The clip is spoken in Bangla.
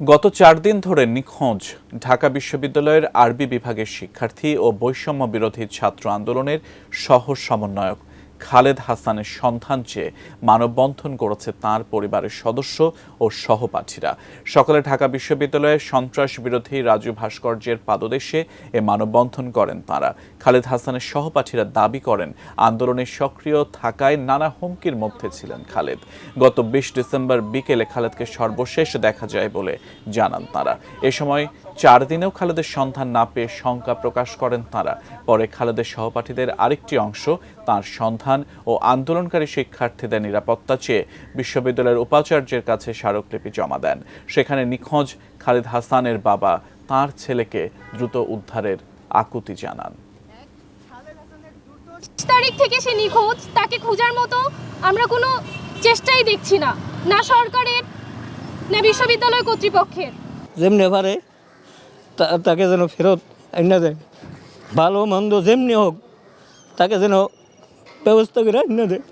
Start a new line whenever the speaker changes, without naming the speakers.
গত ৪ দিন ধরে নিখোঁজ ঢাকা বিশ্ববিদ্যালয়ের আরবি বিভাগের শিক্ষার্থী ও বৈষম্য বিরোধী ছাত্র আন্দোলনের সহ সমন্বয়ক খালেদ হাসানের সন্ধান চেয়ে মানববন্ধন করেছে তাঁর পরিবারের সদস্য ও সহপাঠীরা। সকালে ঢাকা বিশ্ববিদ্যালয়ের সন্ত্রাস বিরোধী রাজু ভাস্কর্যের পাদদেশে এ মানববন্ধন করেন তাঁরা। খালেদ হাসানের সহপাঠীরা দাবি করেন, আন্দোলনে সক্রিয় থাকায় নানা হুমকির মধ্যে ছিলেন খালেদ। গত ২০ ডিসেম্বর বিকেলে খালেদকে সর্বশেষ দেখা যায় বলে জানান তাঁরা। এ সময় ৪ দিনেও খালেদের সন্ধান না পেয়ে শঙ্কা প্রকাশ করেন তাঁরা। পরে খালেদের সহপাঠীদের আরেকটি অংশ তাঁর সন্ধান ও আন্দোলনকারী শিক্ষার্থীদের নিরাপত্তা চেয়ে বিশ্ববিদ্যালয়ের উপাচার্যের কাছে স্মারকলিপি জমা দেন। সেখানে নিখোঁজ খালেদ হাসানের বাবা তাঁর ছেলেকে দ্রুত উদ্ধারের আকুতি জানান।
তারিখ থেকে সে নিখোঁজ, তাকে খোঁজার মতো আমরা কোনো চেষ্টাই দেখছি না, না সরকারের না বিশ্ববিদ্যালয় কর্তৃপক্ষের।
যেমনি পারে তাকে যেন ফেরত আইনা দেয়, ভালো মন্দ যেমনি হোক তাকে যেন ব্যবস্থা করে আইনা দেয়।